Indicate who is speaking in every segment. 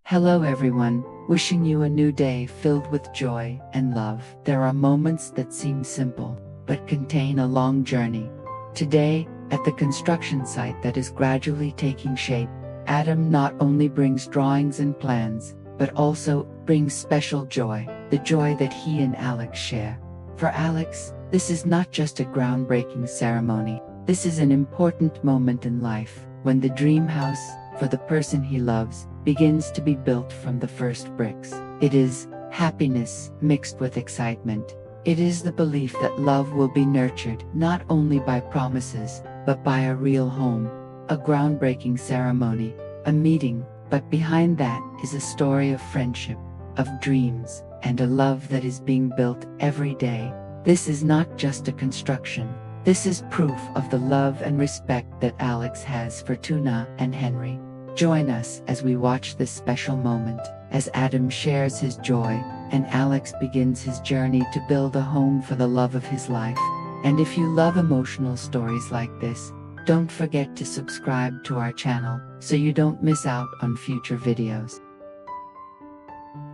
Speaker 1: Hello everyone, wishing you a new day filled with joy and love. There are moments that seem simple, but contain a long journey. Today, at the construction site that is gradually taking shape, Adam not only brings drawings and plans, but also brings special joy, the joy that he and Alex share. For Alex, this is not just a groundbreaking ceremony. This is an important moment in life, when the dream house, for the person he loves, begins to be built from the first bricks. It is happiness mixed with excitement. It is the belief that love will be nurtured not only by promises, but by a real home. A groundbreaking ceremony, a meeting, but behind that is a story of friendship, of dreams, and a love that is being built every day. This is not just a construction. This is proof of the love and respect that Alex has for Tuna and Henry. Join us as we watch this special moment, as Adam shares his joy, and Alex begins his journey to build a home for the love of his life. And if you love emotional stories like this, don't forget to subscribe to our channel, so you don't miss out on future videos.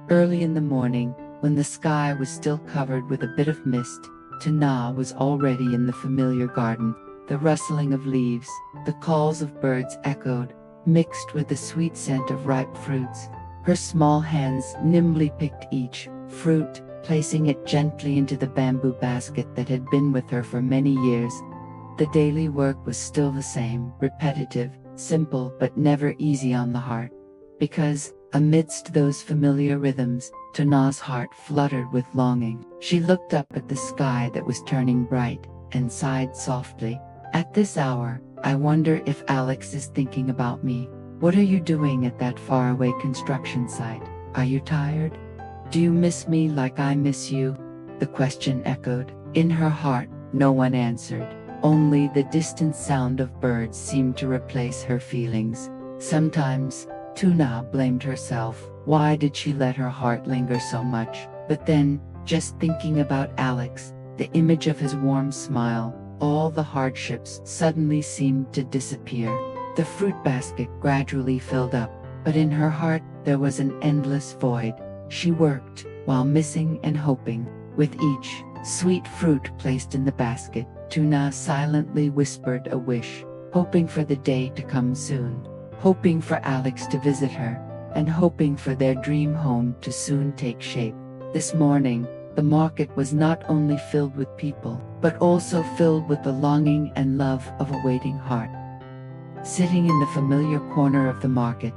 Speaker 1: Early in the morning, when the sky was still covered with a bit of mist, Tuna was already in the familiar garden. The rustling of leaves, the calls of birds echoed, mixed with the sweet scent of ripe fruits. Her small hands nimbly picked each fruit, placing it gently into the bamboo basket that had been with her for many years. The daily work was still the same, repetitive, simple, but never easy on the heart. Because, amidst those familiar rhythms, Tuna's heart fluttered with longing. She looked up at the sky that was turning bright, and sighed softly. At this hour, I wonder if Alex is thinking about me. What are you doing at that faraway construction site? Are you tired? Do you miss me like I miss you? The question echoed. In her heart, no one answered. Only the distant sound of birds seemed to replace her feelings. Sometimes, Tuna blamed herself. Why did she let her heart linger so much? But then, just thinking about Alex, the image of his warm smile, all the hardships suddenly seemed to disappear. The fruit basket gradually filled up, but in her heart there was an endless void. She worked, while missing and hoping. With each sweet fruit placed in the basket, Tuna silently whispered a wish, hoping for the day to come soon, hoping for Alex to visit her, and hoping for their dream home to soon take shape. This morning, the market was not only filled with people, but also filled with the longing and love of a waiting heart. Sitting in the familiar corner of the market,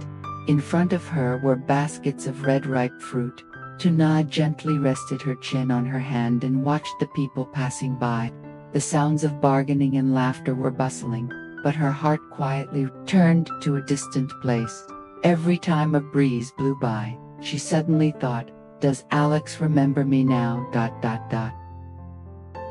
Speaker 1: in front of her were baskets of red ripe fruit. Tuna gently rested her chin on her hand and watched the people passing by. The sounds of bargaining and laughter were bustling, but her heart quietly turned to a distant place. Every time a breeze blew by, she suddenly thought, does Alex remember me now?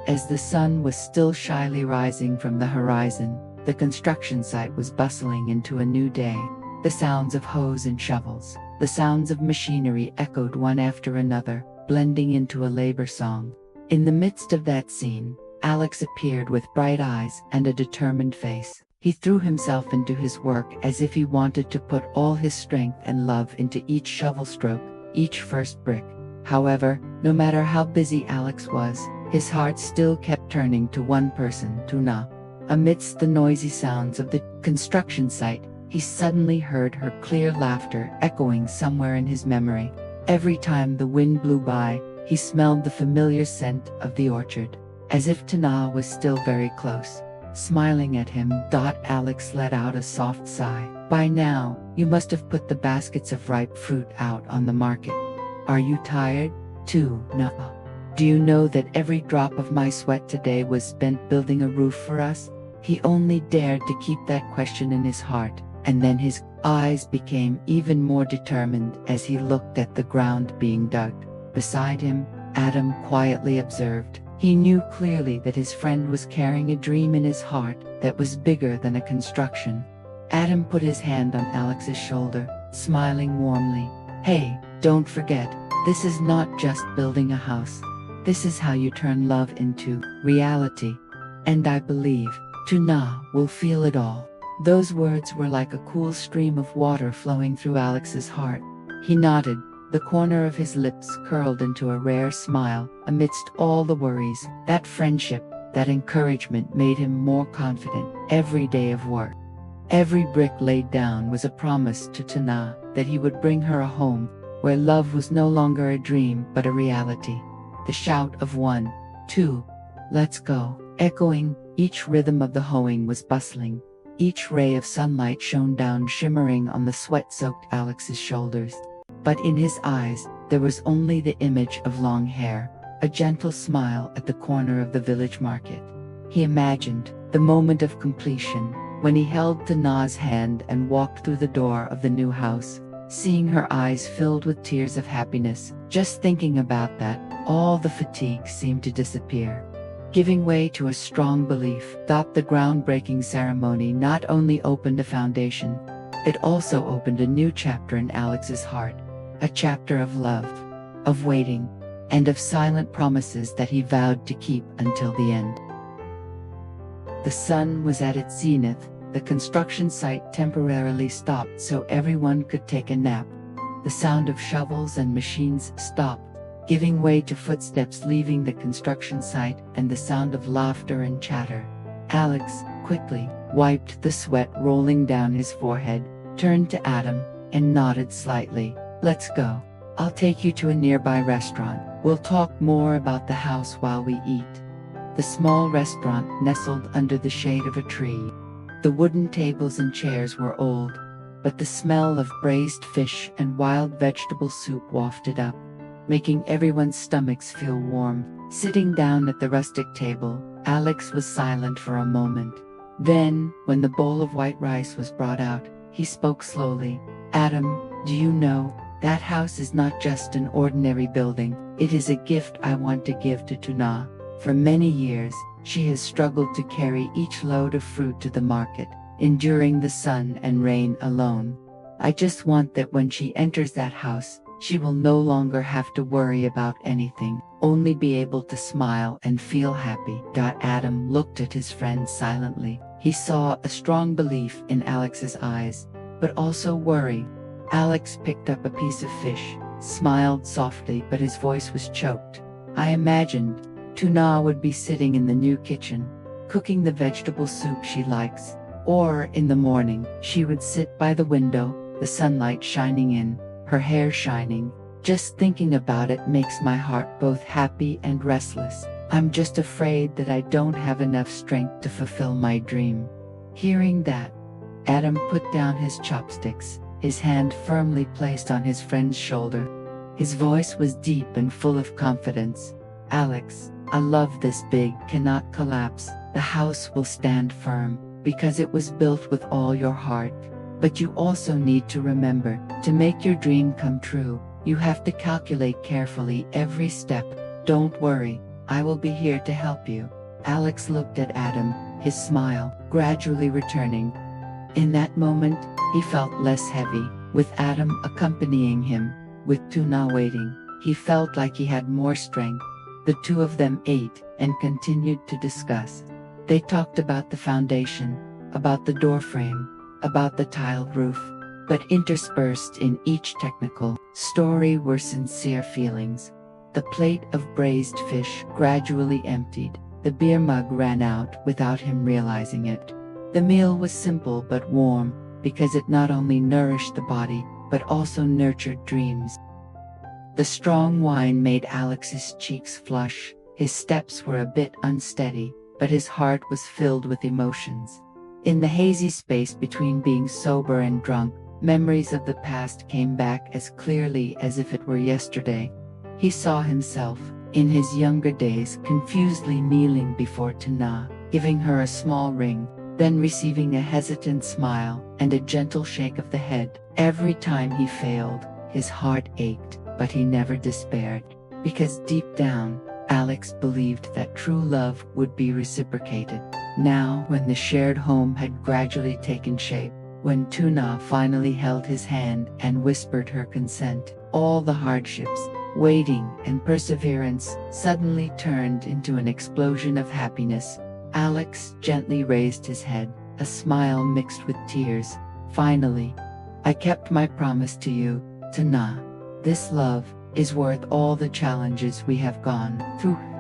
Speaker 1: As the sun was still shyly rising from the horizon, the construction site was bustling into a new day. The sounds of hoes and shovels, the sounds of machinery echoed one after another, blending into a labor song. In the midst of that scene, Alex appeared with bright eyes and a determined face. He threw himself into his work as if he wanted to put all his strength and love into each shovel stroke, each first brick. However, no matter how busy Alex was, his heart still kept turning to one person, Tuna. Amidst the noisy sounds of the construction site, he suddenly heard her clear laughter echoing somewhere in his memory. Every time the wind blew by, he smelled the familiar scent of the orchard, as if Tuna was still very close. Smiling at him, Alex let out a soft sigh. By now, you must have put the baskets of ripe fruit out on the market. Are you tired? Tuna. Do you know that every drop of my sweat today was spent building a roof for us? He only dared to keep that question in his heart, and then his eyes became even more determined as he looked at the ground being dug. Beside him, Adam quietly observed. He knew clearly that his friend was carrying a dream in his heart that was bigger than a construction. Adam put his hand on Alex's shoulder, smiling warmly. Hey, don't forget, this is not just building a house. This is how you turn love into reality. And I believe Tuna will feel it all. Those words were like a cool stream of water flowing through Alex's heart. He nodded, the corner of his lips curled into a rare smile. Amidst all the worries, that friendship, that encouragement made him more confident every day of work. Every brick laid down was a promise to Tuna that he would bring her a home where love was no longer a dream but a reality. The shout of 1, 2, let's go, echoing, each rhythm of the hoeing was bustling. Each ray of sunlight shone down shimmering on the sweat-soaked Alex's shoulders. But in his eyes, there was only the image of long hair, a gentle smile at the corner of the village market. He imagined the moment of completion, when he held Tuna's hand and walked through the door of the new house, seeing her eyes filled with tears of happiness. Just thinking about that, all the fatigue seemed to disappear, giving way to a strong belief that the groundbreaking ceremony not only opened a foundation, it also opened a new chapter in Alex's heart, a chapter of love, of waiting, and of silent promises that he vowed to keep until the end. The sun was at its zenith, the construction site temporarily stopped so everyone could take a nap. The sound of shovels and machines stopped, giving way to footsteps leaving the construction site and the sound of laughter and chatter. Alex quickly wiped the sweat rolling down his forehead, turned to Adam, and nodded slightly. Let's go. I'll take you to a nearby restaurant. We'll talk more about the house while we eat. The small restaurant nestled under the shade of a tree. The wooden tables and chairs were old, but the smell of braised fish and wild vegetable soup wafted up, making everyone's stomachs feel warm. Sitting down at the rustic table, Alex was silent for a moment. Then, when the bowl of white rice was brought out, he spoke slowly. Adam, do you know, that house is not just an ordinary building, it is a gift I want to give to Tuna. For many years, she has struggled to carry each load of fruit to the market, enduring the sun and rain alone. I just want that when she enters that house, she will no longer have to worry about anything, only be able to smile and feel happy. Adam looked at his friend silently. He saw a strong belief in Alex's eyes, but also worry. Alex picked up a piece of fish, smiled softly, but his voice was choked. I imagined Tuna would be sitting in the new kitchen, cooking the vegetable soup she likes, or in the morning, she would sit by the window, the sunlight shining in, her hair shining. Just thinking about it makes my heart both happy and restless. I'm just afraid that I don't have enough strength to fulfill my dream. Hearing that, Adam put down his chopsticks, his hand firmly placed on his friend's shoulder. His voice was deep and full of confidence. Alex, I love this big cannot collapse. The house will stand firm, because it was built with all your heart. But you also need to remember, to make your dream come true, you have to calculate carefully every step. Don't worry, I will be here to help you. Alex looked at Adam, his smile gradually returning. In that moment, he felt less heavy. With Adam accompanying him, with Tuna waiting, he felt like he had more strength. The two of them ate and continued to discuss. They talked about the foundation, about the doorframe, about the tiled roof, but interspersed in each technical story were sincere feelings. The plate of braised fish gradually emptied. The beer mug ran out without him realizing it. The meal was simple but warm, because it not only nourished the body, but also nurtured dreams. The strong wine made Alex's cheeks flush. His steps were a bit unsteady, but his heart was filled with emotions. In the hazy space between being sober and drunk, memories of the past came back as clearly as if it were yesterday. He saw himself, in his younger days, confusedly kneeling before Tuna, giving her a small ring, then receiving a hesitant smile and a gentle shake of the head. Every time he failed, his heart ached, but he never despaired, because deep down, Alex believed that true love would be reciprocated. Now, when the shared home had gradually taken shape, when Tuna finally held his hand and whispered her consent, all the hardships, waiting, and perseverance suddenly turned into an explosion of happiness. Alex gently raised his head, a smile mixed with tears. Finally, I kept my promise to you, Tuna. This love is worth all the challenges we have gone through.